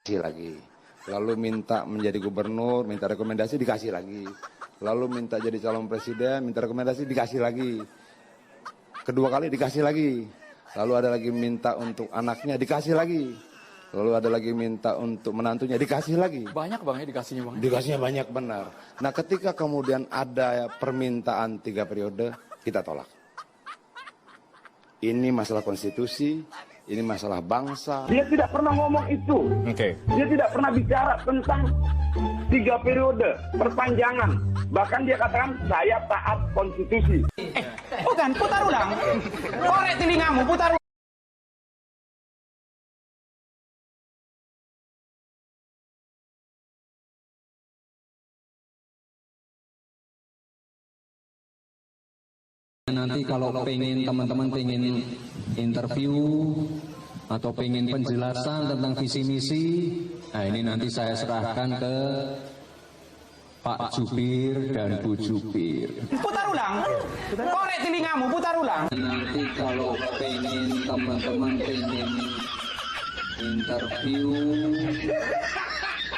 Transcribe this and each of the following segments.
dikasih lagi. Lalu minta menjadi gubernur, minta rekomendasi, dikasih lagi. Lalu minta jadi calon presiden, minta rekomendasi, dikasih lagi. Kedua kali dikasih lagi. Lalu ada lagi minta untuk anaknya, dikasih lagi. Lalu ada lagi minta untuk menantunya, dikasih lagi. Banyak bang ya dikasihnya bang? Dikasihnya banyak benar. Nah ketika kemudian ada permintaan 3 periode, kita tolak. Ini masalah konstitusi, ini masalah bangsa. Dia tidak pernah ngomong itu. Dia tidak pernah bicara tentang 3 periode, perpanjangan. Bahkan dia katakan, saya taat konstitusi. Bukan, putar ulang. Korek telingamu, putar ulang. Nanti kalau pengen teman-teman pengen interview atau pengen penjelasan tentang visi misi, nah ini nanti saya serahkan ke Pak Jubir dan Bu Jubir. Putar ulang. Korek telingamu, putar ulang. Nanti kalau pengen teman-teman pengen interview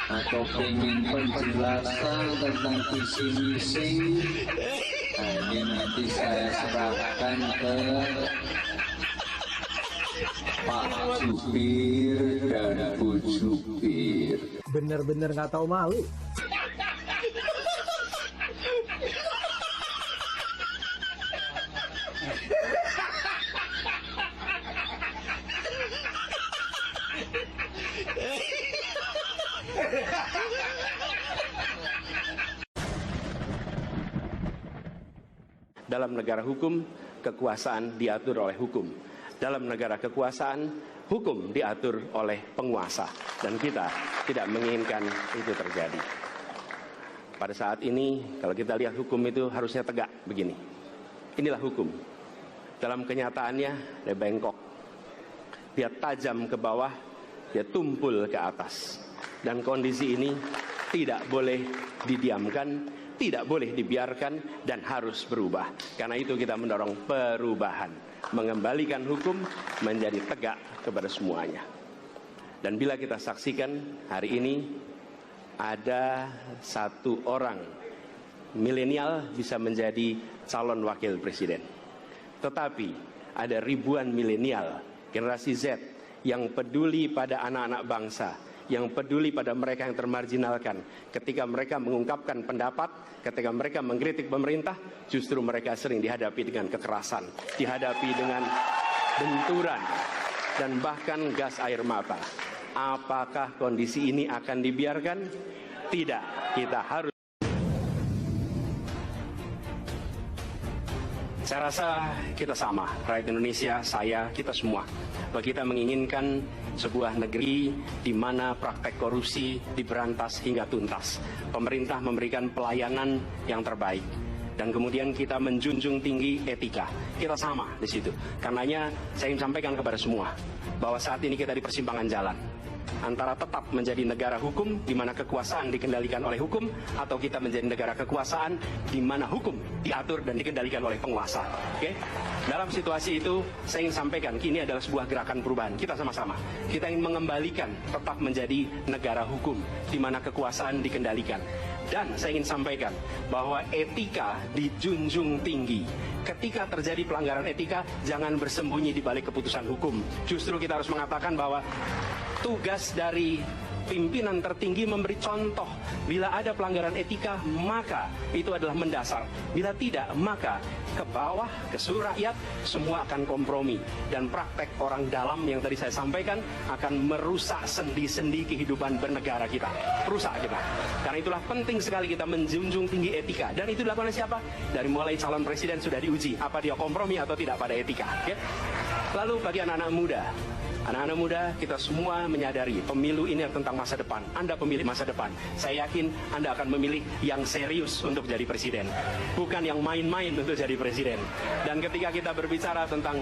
atau pengen penjelasan tentang visi misi, nah ini nanti saya serahkan ke Pak Jubir dan Bu Jubir. Bener-bener nggak tahu malu. Dalam negara hukum, kekuasaan diatur oleh hukum. Dalam negara kekuasaan, hukum diatur oleh penguasa. Dan kita tidak menginginkan itu terjadi. Pada saat ini, kalau kita lihat hukum itu harusnya tegak begini. Inilah hukum. Dalam kenyataannya, dia bengkok. Dia tajam ke bawah, dia tumpul ke atas. Dan kondisi ini tidak boleh didiamkan, tidak boleh dibiarkan, dan harus berubah. Karena itu kita mendorong perubahan, mengembalikan hukum menjadi tegak kepada semuanya. Dan bila kita saksikan hari ini ada satu orang milenial bisa menjadi calon wakil presiden, tetapi ada ribuan milenial generasi Z yang peduli pada anak-anak bangsa, yang peduli pada mereka yang termarginalkan. Ketika mereka mengungkapkan pendapat, ketika mereka mengkritik pemerintah, justru mereka sering dihadapi dengan kekerasan, dihadapi dengan benturan, dan bahkan gas air mata. Apakah kondisi ini akan dibiarkan? Tidak, kita harus. Saya rasa kita sama, rakyat Indonesia, saya, kita semua. Bahwa kita menginginkan sebuah negeri di mana praktek korupsi diberantas hingga tuntas. Pemerintah memberikan pelayanan yang terbaik. Dan kemudian kita menjunjung tinggi etika. Kita sama di situ. Karenanya saya ingin sampaikan kepada semua bahwa saat ini kita di persimpangan jalan. Antara tetap menjadi negara hukum di mana kekuasaan dikendalikan oleh hukum, atau kita menjadi negara kekuasaan di mana hukum diatur dan dikendalikan oleh penguasa. Oke? Dalam situasi itu saya ingin sampaikan ini adalah sebuah gerakan perubahan. Kita sama-sama. Kita ingin mengembalikan tetap menjadi negara hukum di mana kekuasaan dikendalikan. Dan saya ingin sampaikan bahwa etika dijunjung tinggi. Ketika terjadi pelanggaran etika, jangan bersembunyi di balik keputusan hukum. Justru kita harus mengatakan bahwa tugas dari pimpinan tertinggi memberi contoh. Bila ada pelanggaran etika, maka itu adalah mendasar. Bila tidak, maka ke bawah, ke seluruh rakyat, semua akan kompromi. Dan praktek orang dalam yang tadi saya sampaikan akan merusak sendi-sendi kehidupan bernegara kita. Rusak kita. Karena itulah penting sekali kita menjunjung tinggi etika. Dan itu dilakukan oleh siapa? Dari mulai calon presiden sudah diuji. Apa dia kompromi atau tidak pada etika. Okay? Lalu bagi anak-anak muda, anak-anak muda, kita semua menyadari pemilu ini tentang masa depan. Anda pemilih masa depan. Saya yakin Anda akan memilih yang serius untuk jadi presiden, bukan yang main-main untuk jadi presiden. Dan ketika kita berbicara tentang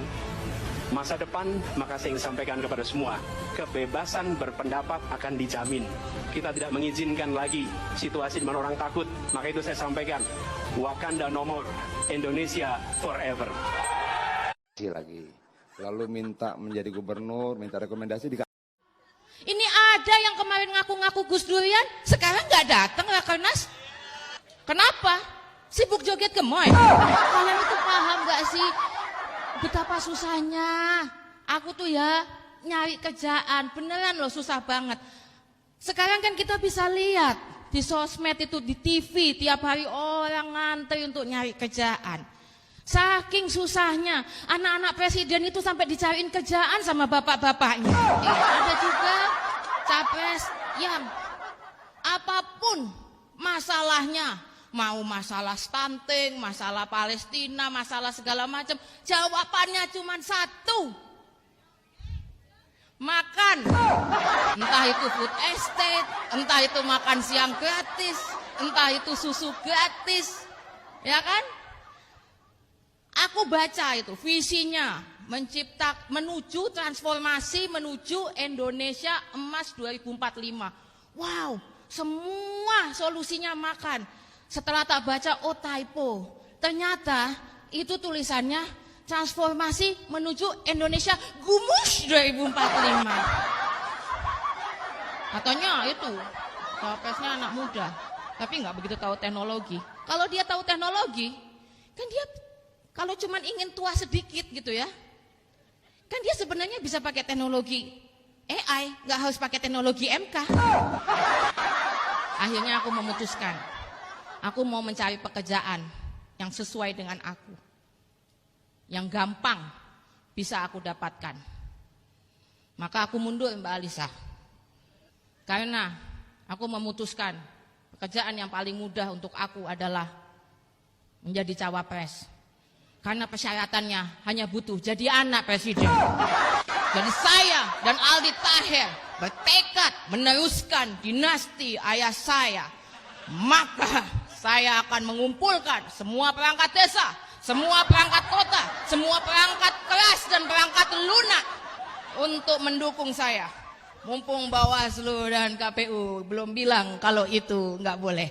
masa depan, maka saya ingin sampaikan kepada semua, kebebasan berpendapat akan dijamin. Kita tidak mengizinkan lagi situasi di mana orang takut. Maka itu saya sampaikan, Wakanda no more, Indonesia forever. Lagi. Lalu minta menjadi gubernur, minta rekomendasi, dikasih. Ini ada yang kemarin ngaku-ngaku Gus Durian, sekarang nggak datang Rakernas. Kenapa? Sibuk joget gemoy. Kalian itu paham nggak sih betapa susahnya? Aku tuh ya nyari kerjaan, beneran loh susah banget. Sekarang kan kita bisa lihat di sosmed itu, di TV, tiap hari orang ngantri untuk nyari kerjaan. Saking susahnya, anak-anak presiden itu sampai dicariin kerjaan sama bapak-bapaknya. Ada juga capres yang apapun masalahnya, mau masalah stunting, masalah Palestina, masalah segala macam, jawabannya cuma satu: makan. Entah itu food estate, entah itu makan siang gratis, entah itu susu gratis, ya kan? Aku baca itu visinya, menuju transformasi, menuju Indonesia emas 2045. Wow, semua solusinya makan. Setelah tak baca, oh typo. Ternyata itu tulisannya transformasi menuju Indonesia gumus 2045. Katanya itu cawapresnya anak muda, tapi nggak begitu tahu teknologi. Kalau dia tahu teknologi, kan dia kalau cuman ingin tua sedikit gitu ya, kan dia sebenarnya bisa pakai teknologi AI, nggak harus pakai teknologi MK. Akhirnya aku memutuskan, aku mau mencari pekerjaan yang sesuai dengan aku, yang gampang bisa aku dapatkan. Maka aku mundur, Mbak Alisa, karena aku memutuskan pekerjaan yang paling mudah untuk aku adalah menjadi cawapres. Karena persyaratannya hanya butuh jadi anak presiden. Jadi saya dan Aldi Taher bertekad meneruskan dinasti ayah saya. Maka saya akan mengumpulkan semua perangkat desa, semua perangkat kota, semua perangkat keras dan perangkat lunak untuk mendukung saya. Mumpung Bawaslu dan KPU belum bilang kalau itu nggak boleh.